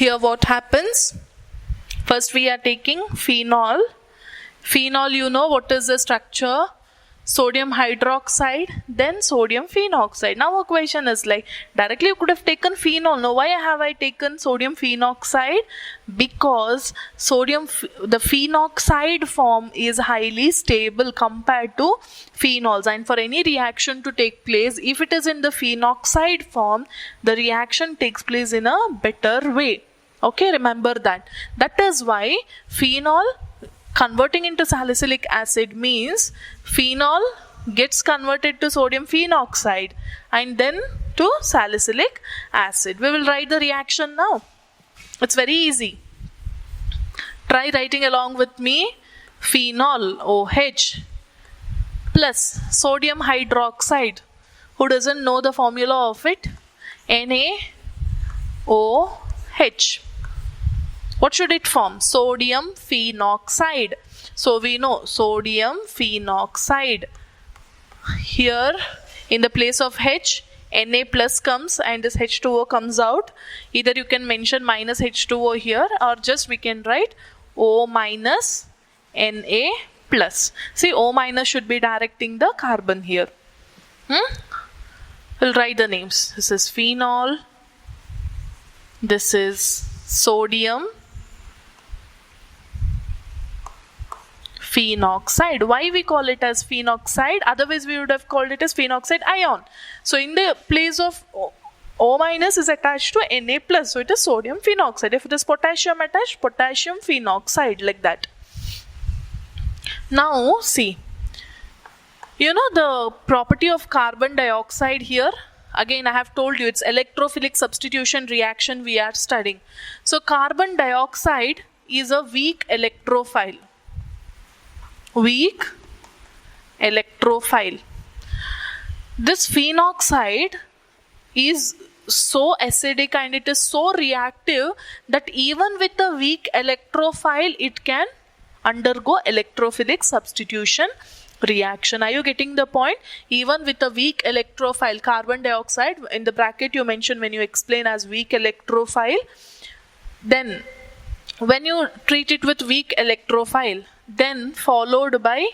Here what happens? First we are taking phenol. Phenol, you know what is the structure? Sodium hydroxide, then sodium phenoxide. Now a question is like, directly you could have taken phenol. Now why have I taken sodium phenoxide? Because the phenoxide form is highly stable compared to phenols, and for any reaction to take place, if it is in the phenoxide form, the reaction takes place in a better way. Okay, remember that. That is why phenol converting into salicylic acid means phenol gets converted to sodium phenoxide and then to salicylic acid. We will write the reaction now. It's very easy. Try writing along with me. Phenol OH plus sodium hydroxide. Who doesn't know the formula of it? NaOH. What should it form? Sodium phenoxide. So we know sodium phenoxide. Here in the place of H, Na plus comes and this H2O comes out. Either you can mention minus H2O here, or just we can write O minus Na plus. See, O minus should be directing the carbon here. We'll write the names. This is phenol. This is sodium phenoxide. Why we call it as phenoxide? Otherwise we would have called it as phenoxide ion. So in the place of O minus is attached to Na plus, so it is sodium phenoxide. If it is potassium attached, potassium phenoxide, like that. Now see, you know the property of carbon dioxide here? Again, I have told you it's electrophilic substitution reaction we are studying. So carbon dioxide is a weak electrophile. Weak electrophile. This phenoxide is so acidic and it is so reactive that even with a weak electrophile, it can undergo electrophilic substitution reaction. Are you getting the point? Even with a weak electrophile, carbon dioxide, in the bracket you mention when you explain as weak electrophile, then when you treat it with weak electrophile, then followed by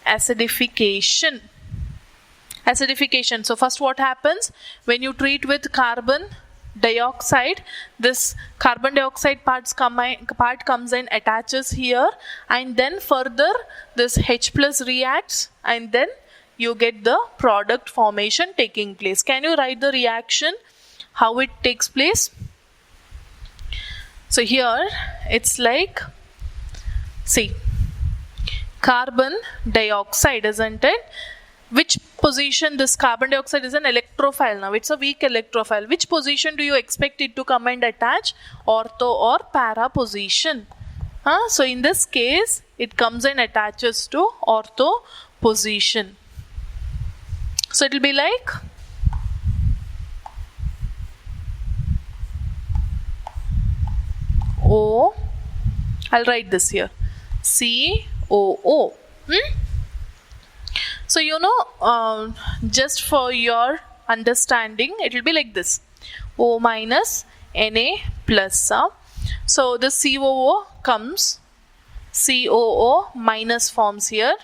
acidification. Acidification. So first what happens? When you treat with carbon dioxide, this carbon dioxide part comes and attaches here, and then further this H plus reacts and then you get the product formation taking place. Can you write the reaction, how it takes place? So here it's like, see, carbon dioxide, isn't it? Which position this carbon dioxide is an electrophile now? It's a weak electrophile. Which position do you expect it to come and attach? Ortho or para position. So in this case, it comes and attaches to ortho position. So it will be like O. I'll write this here. COO. So you know, just for your understanding, it will be like this: O minus Na plus. So the COO comes, COO minus forms here.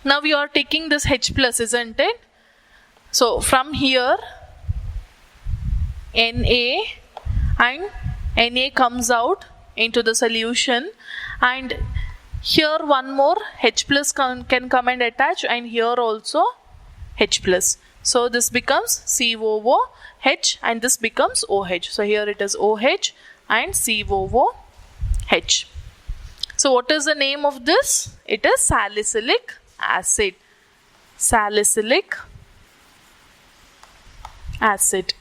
Now you are taking this H plus, isn't it? So from here, Na and Na comes out into the solution, and here one more H plus can come and attach, and here also H plus. So this becomes COOH and this becomes OH. So here it is OH and COOH. So what is the name of this? It is salicylic acid. Salicylic acid.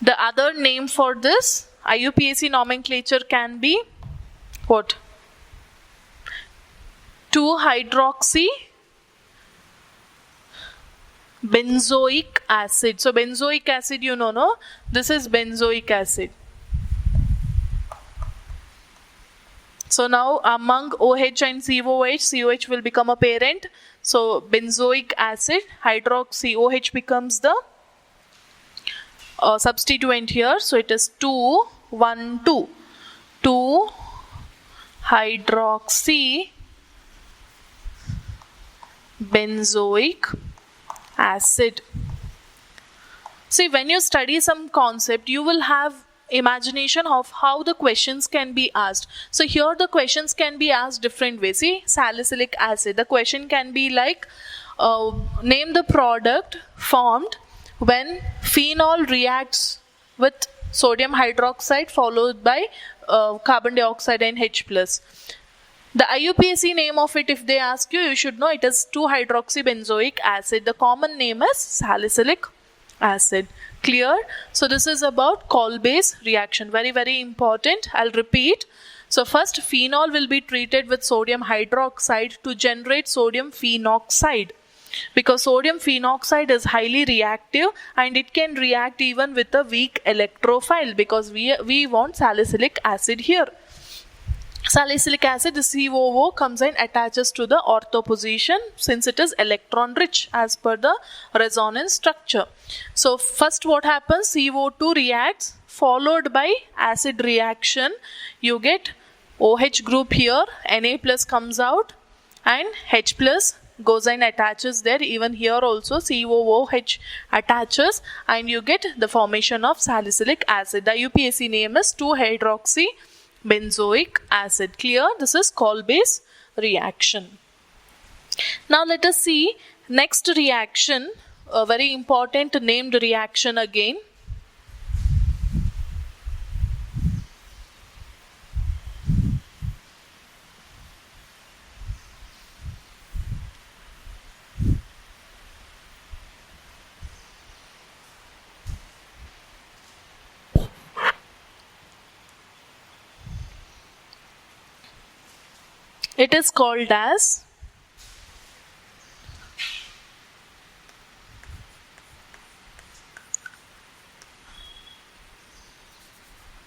The other name for this IUPAC nomenclature can be what? 2-hydroxy benzoic acid. So benzoic acid, you know, no? This is benzoic acid. So now among OH and COH, COH will become a parent. So benzoic acid, hydroxy, OH becomes the substituent here, so it is 2 1 2 2 hydroxy benzoic acid. See, when you study some concept, you will have imagination of how the questions can be asked. So here the questions can be asked different ways. See, salicylic acid, the question can be like, name the product formed when phenol reacts with sodium hydroxide followed by carbon dioxide and H+. The IUPAC name of it, if they ask you, you should know it is 2-hydroxybenzoic acid. The common name is salicylic acid. Clear? So this is about Kolbe's reaction. Very, very important. I'll repeat. So first, phenol will be treated with sodium hydroxide to generate sodium phenoxide. Because sodium phenoxide is highly reactive and it can react even with a weak electrophile, because we want salicylic acid here. Salicylic acid, the COO comes and attaches to the ortho position since it is electron rich as per the resonance structure. So first what happens, CO2 reacts followed by acid reaction. You get OH group here, Na plus comes out and H plus goes and attaches there. Even here also COOH attaches and you get the formation of salicylic acid. The IUPAC name is 2-hydroxy benzoic acid. Clear? This is Kolbe's reaction. Now let us see next reaction, a very important named reaction again. It is called as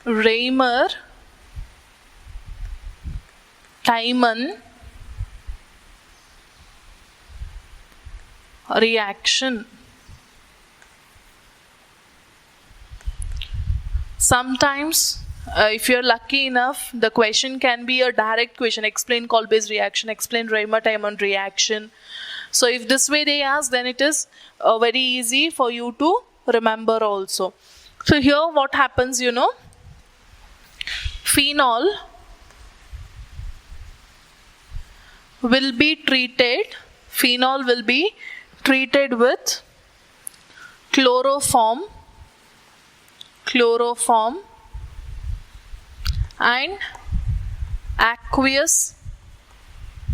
Raymer-Tiemann reaction. Sometimes if you're lucky enough, the question can be a direct question. Explain Kolbe's reaction, explain Raymer-Tiemann reaction. So if this way they ask, then it is very easy for you to remember also. So here what happens, you know, phenol will be treated with chloroform and aqueous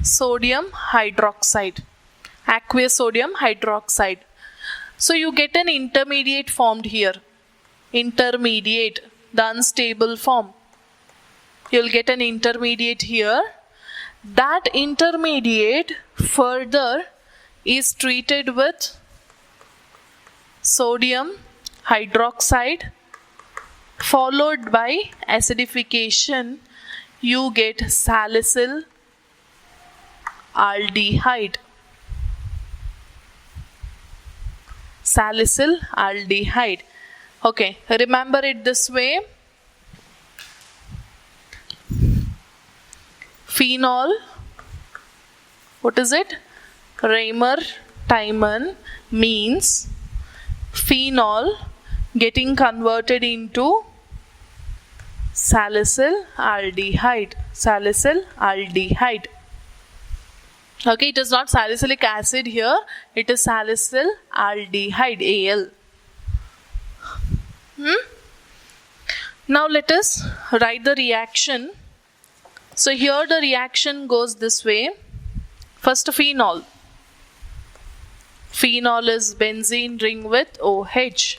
sodium hydroxide. So you get an intermediate formed here. Intermediate, the unstable form. You'll get an intermediate here. That intermediate further is treated with sodium hydroxide followed by acidification. You get salicyl aldehyde. Okay, remember it this way. Phenol, what is it? Raymer-Tiemann means phenol getting converted into salicyl aldehyde. Okay, it is not salicylic acid here, it is salicyl aldehyde, Al. Now let us write the reaction. So here the reaction goes this way. First, phenol. Phenol is benzene ring with OH.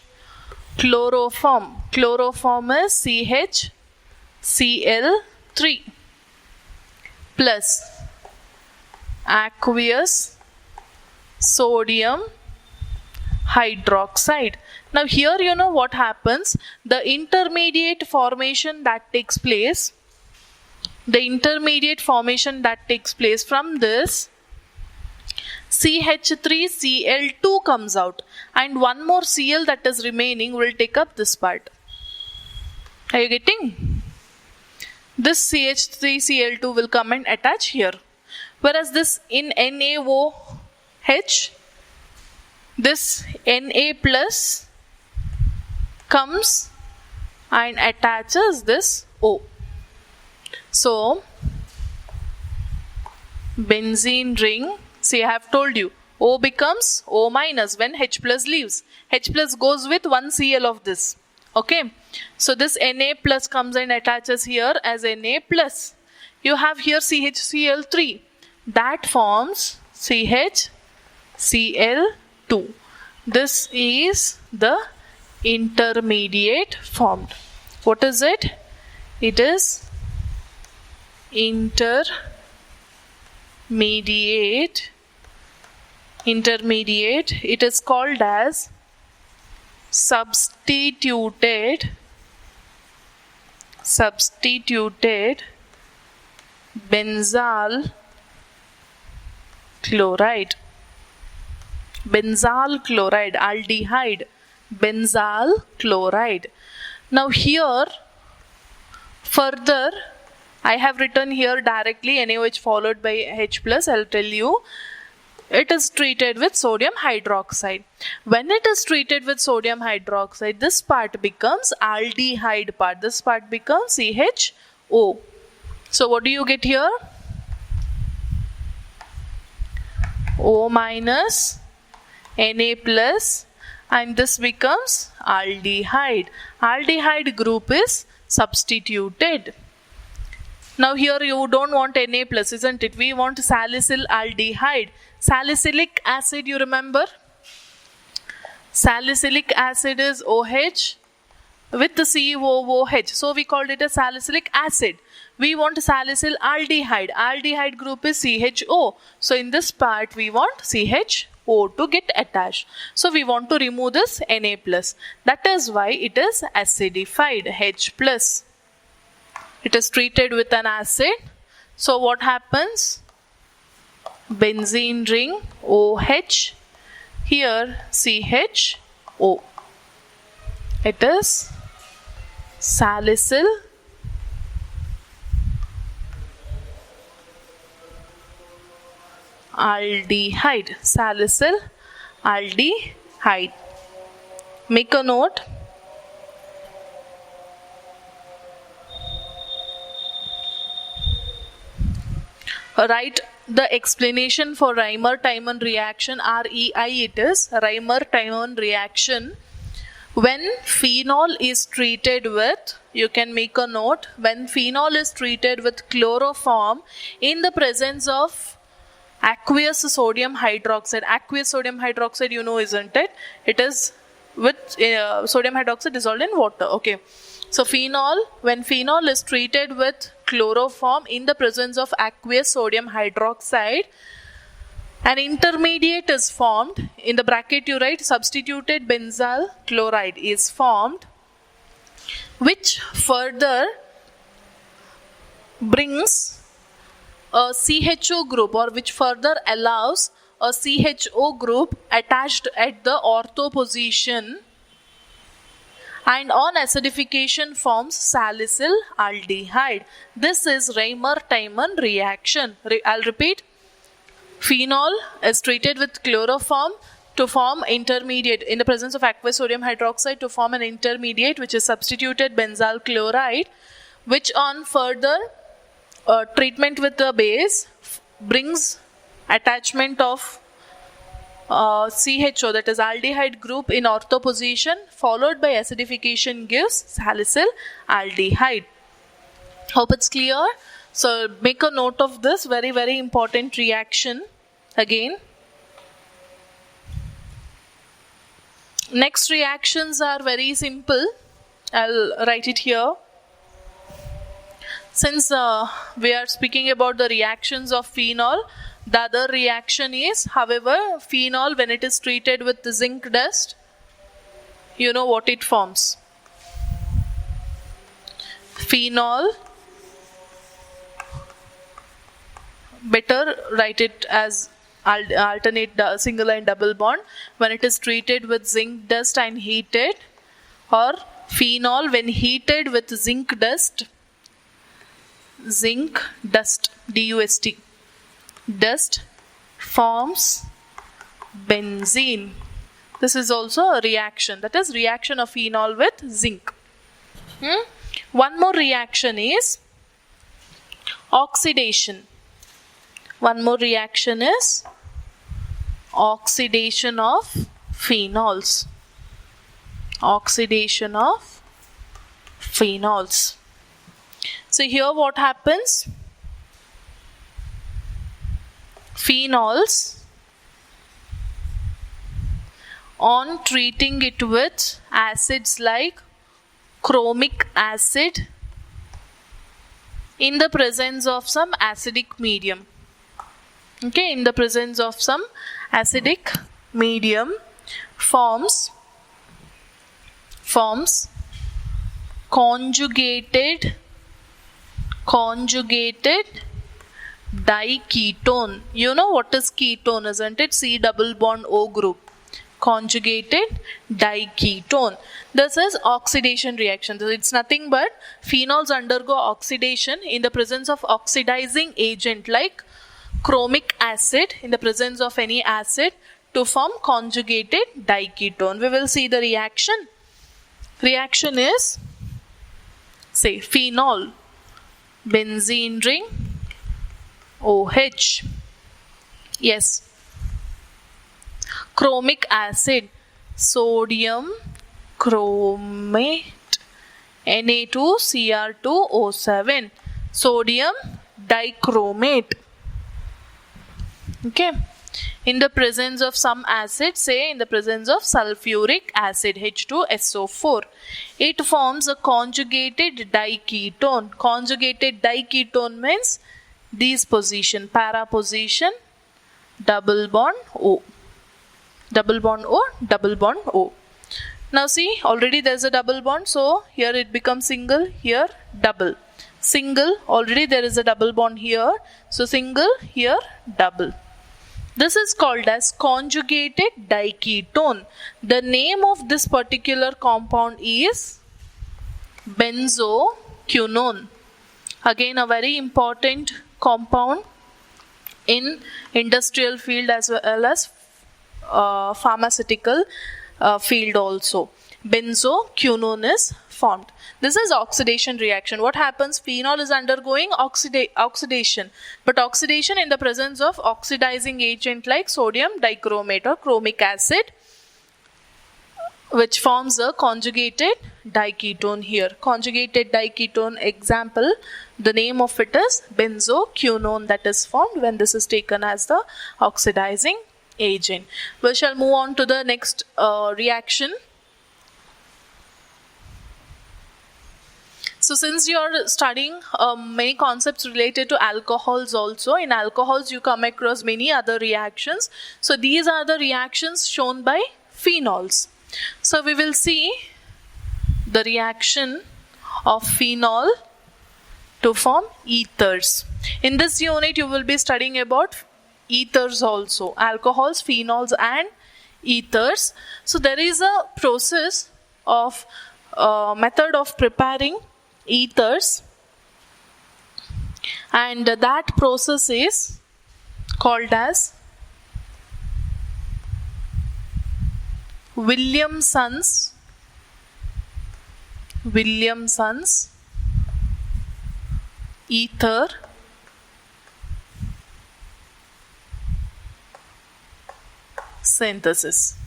Chloroform is CHCl3 plus aqueous sodium hydroxide. Now here you know what happens. The intermediate formation that takes place from this CH3Cl2 comes out, and one more Cl that is remaining will take up this part. Are you getting? This CH3Cl2 will come and attach here. Whereas this in NaOH, this Na plus comes and attaches this O. So, benzene ring, see I have told you, O becomes O minus when H plus leaves. H plus goes with one Cl of this. Okay, so this Na plus comes and attaches here as Na plus. You have here CHCl3. That forms CHCl2. This is the intermediate formed. What is it? It is intermediate. It is called as substituted benzyl chloride, aldehyde, benzyl chloride. Now here further I have written here directly NaOH followed by H plus. I'll tell you, it is treated with sodium hydroxide. When it is treated with sodium hydroxide, this part becomes aldehyde part. This part becomes CHO. So what do you get here? O minus, Na plus, and this becomes aldehyde. Aldehyde group is substituted. Now here you don't want Na plus, isn't it? We want salicyl aldehyde. Salicylic acid, you remember? Salicylic acid is OH with the COOH. So we called it a salicylic acid. We want salicyl aldehyde. Aldehyde group is CHO. So in this part we want CHO to get attached. So we want to remove this Na plus. That is why it is acidified, H plus. It is treated with an acid. So what happens? Benzene ring OH, here CHO. It is salicyl aldehyde. Salicyl aldehyde. Make a note. Write the explanation for Reimer-Tiemann reaction, REI it is, Reimer-Tiemann reaction. When phenol is treated with, you can make a note, when phenol is treated with chloroform in the presence of aqueous sodium hydroxide. Aqueous sodium hydroxide, you know, isn't it? It is with sodium hydroxide dissolved in water. Okay. So phenol, when phenol is treated with chloroform in the presence of aqueous sodium hydroxide, an intermediate is formed. In the bracket you write substituted benzyl chloride is formed, which further brings a CHO group, or which further allows a CHO group attached at the ortho position, and on acidification forms salicyl aldehyde. This is Reimer-Tiemann reaction. I'll repeat. Phenol is treated with chloroform to form intermediate in the presence of aqueous sodium hydroxide to form an intermediate which is substituted benzyl chloride, which on further treatment with the base brings attachment of CHO, that is aldehyde group, in ortho position, followed by acidification gives salicyl aldehyde. Hope it's clear. So make a note of this, very, very important reaction again. Next reactions are very simple. I'll write it here. Since we are speaking about the reactions of phenol, the other reaction is, however, phenol, when it is treated with the zinc dust, you know what it forms. Phenol, better write it as alternate single and double bond when it is treated with zinc dust and heated, or phenol when heated with zinc dust, DUST, dust forms benzene. This is also a reaction, that is reaction of phenol with zinc. One more reaction is oxidation. One more reaction is oxidation of phenols. Oxidation of phenols. So here what happens? Phenols, on treating it with acids like chromic acid in the presence of some acidic medium. Okay, in the presence of some acidic medium, forms conjugated diketone. You know what is ketone, isn't it? C double bond O group. Conjugated diketone. This is oxidation reaction. So it's nothing but phenols undergo oxidation in the presence of oxidizing agent like chromic acid, in the presence of any acid, to form conjugated diketone. We will see the reaction. Reaction is, say, phenol, benzene ring, OH. Yes. Chromic acid, sodium chromate, Na2Cr2O7, sodium dichromate. Okay, in the presence of some acid, say in the presence of sulfuric acid, H2SO4, it forms a conjugated diketone. Conjugated diketone means these position, para position, double bond O. Double bond O, double bond O. Now see, already there is a double bond, so here it becomes single, here double. Single, already there is a double bond here, so single, here double. This is called as conjugated diketone. The name of this particular compound is benzoquinone. Again, a very important compound in industrial field as well as pharmaceutical field also. Benzoquinone is formed. This is oxidation reaction. What happens? Phenol is undergoing oxidation, but oxidation in the presence of oxidizing agent like sodium dichromate or chromic acid, which forms a conjugated diketone here. Conjugated diketone example, the name of it is benzoquinone, that is formed when this is taken as the oxidizing agent. We shall move on to the next reaction. So since you are studying many concepts related to alcohols also, in alcohols you come across many other reactions. So these are the reactions shown by phenols. So we will see the reaction of phenol to form ethers. In this unit you will be studying about ethers also, alcohols, phenols and ethers. So there is a process of method of preparing ethers, and that process is called as Williamson's ether synthesis.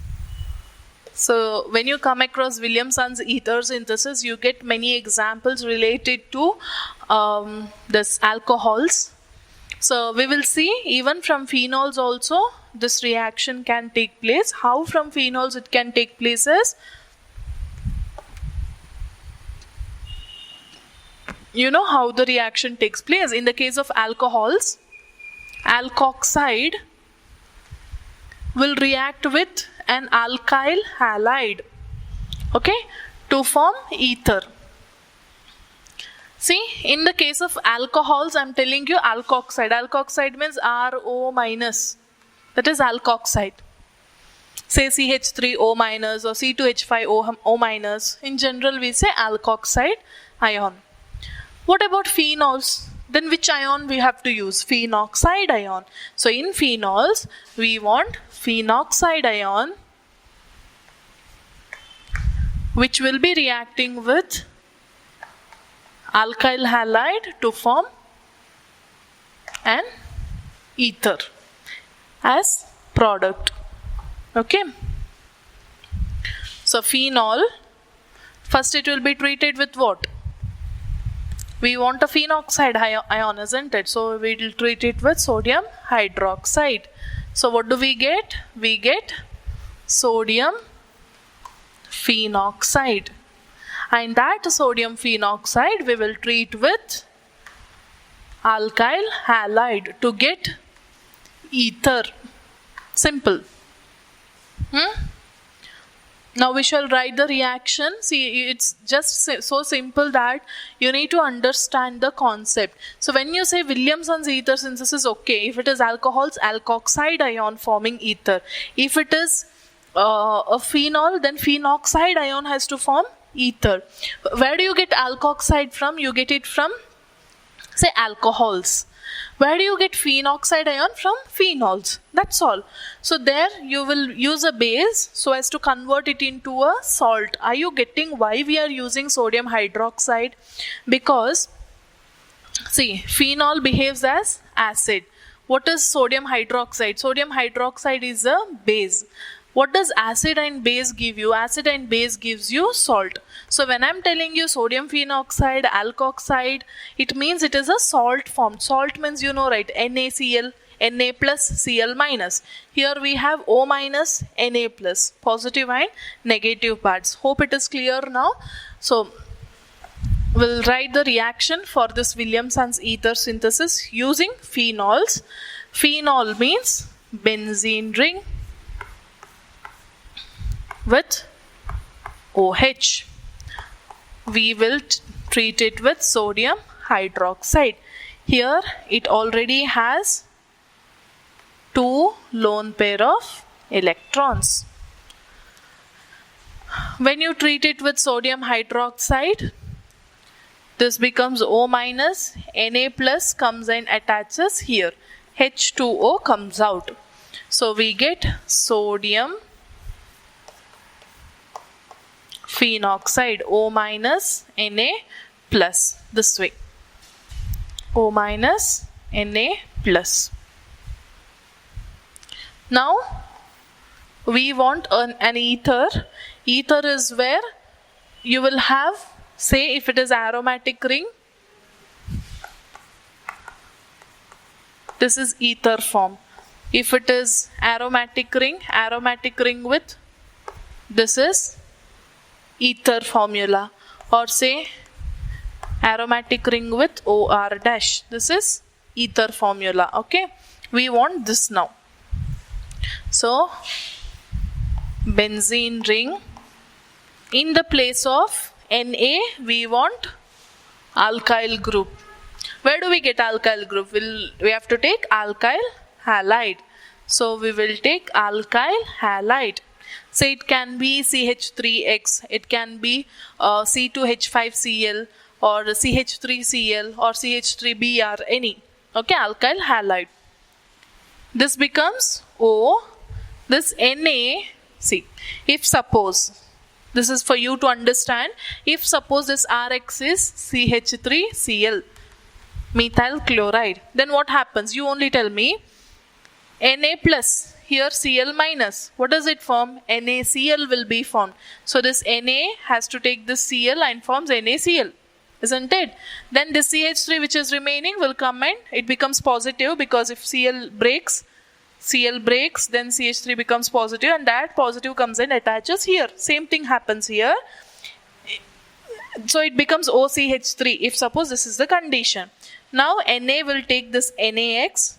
So when you come across Williamson's ether synthesis, you get many examples related to this alcohols. So we will see even from phenols also this reaction can take place. How from phenols it can take place is, you know how the reaction takes place. In the case of alcohols, alkoxide will react with an alkyl halide, okay, to form ether. See, in the case of alcohols, I am telling you alkoxide. Alkoxide means RO minus. that is alkoxide. Say CH3O minus or C2H5O minus. In general, we say alkoxide ion. What about phenols? Then which ion we have to use? Phenoxide ion. So in phenols, we want phenoxide ion, which will be reacting with alkyl halide to form an ether as product. Okay. So phenol, first it will be treated with what? We want a phenoxide ion, isn't it? So we will treat it with sodium hydroxide. So what do we get? We get sodium phenoxide. And that sodium phenoxide we will treat with alkyl halide to get ether. Simple. Now we shall write the reaction. See, it's just so simple that you need to understand the concept. So when you say Williamson's ether synthesis, okay, if it is alcohols, alkoxide ion forming ether. If it is a phenol, then phenoxide ion has to form ether. Where do you get alkoxide from? You get it from, say, alcohols. Where do you get phenoxide ion? From phenols. That's all. So there you will use a base so as to convert it into a salt. Are you getting why we are using sodium hydroxide? Because, see, phenol behaves as acid. What is sodium hydroxide? Sodium hydroxide is a base. What does acid and base give you? Acid and base gives you salt. So when I'm telling you sodium phenoxide, alkoxide, it means it is a salt form. Salt means, you know, right, NaCl, Na plus Cl minus. Here we have O minus, Na plus, positive and negative parts. Hope it is clear now. So we'll write the reaction for this Williamson's ether synthesis using phenols. Phenol means benzene ring with OH. We will treat it with sodium hydroxide. Here it already has 2 lone pair of electrons. When you treat it with sodium hydroxide, this becomes O minus, Na plus comes and attaches here. H2O comes out. So we get sodium phenoxide, O minus, Na plus, this way. O minus, Na plus. Now we want an ether. Ether is where you will have, say, if it is aromatic ring, this is ether form. If it is aromatic ring with, this is ether formula. Or say aromatic ring with OR dash, this is ether formula. Okay, we want this now. So benzene ring, in the place of Na we want alkyl group. Where do we get alkyl group? We have to take alkyl halide. So we will take alkyl halide. So it can be CH3X, it can be C2H5Cl or CH3Cl or CH3Br, any. Okay, alkyl halide. This becomes O. This Na, see, if suppose, this is for you to understand, if suppose this Rx is CH3Cl, methyl chloride, then what happens? You only tell me. Na plus, here Cl minus, what does it form? NaCl will be formed. So this Na has to take this Cl and forms NaCl, isn't it? Then this CH3 which is remaining will come and it becomes positive, because if Cl breaks, then CH3 becomes positive, and that positive comes and attaches here. Same thing happens here. So it becomes OCH3 if suppose this is the condition. Now Na will take this NaX,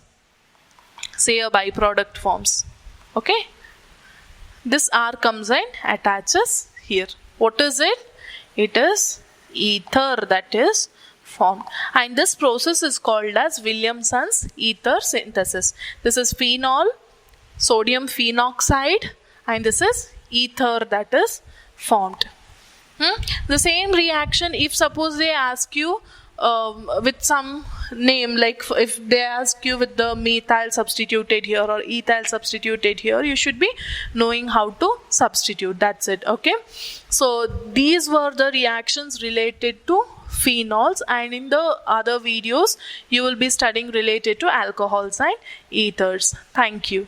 say a byproduct forms. Okay, this R comes and attaches here. What is it? It is ether that is formed, and this process is called as Williamson's ether synthesis. This is phenol sodium phenoxide, and this is ether that is formed. The same reaction, if suppose they ask you with some name, like if they ask you with the methyl substituted here or ethyl substituted here, you should be knowing how to substitute. That's it. Okay, so these were the reactions related to phenols, and in the other videos you will be studying related to alcohols and ethers. Thank you.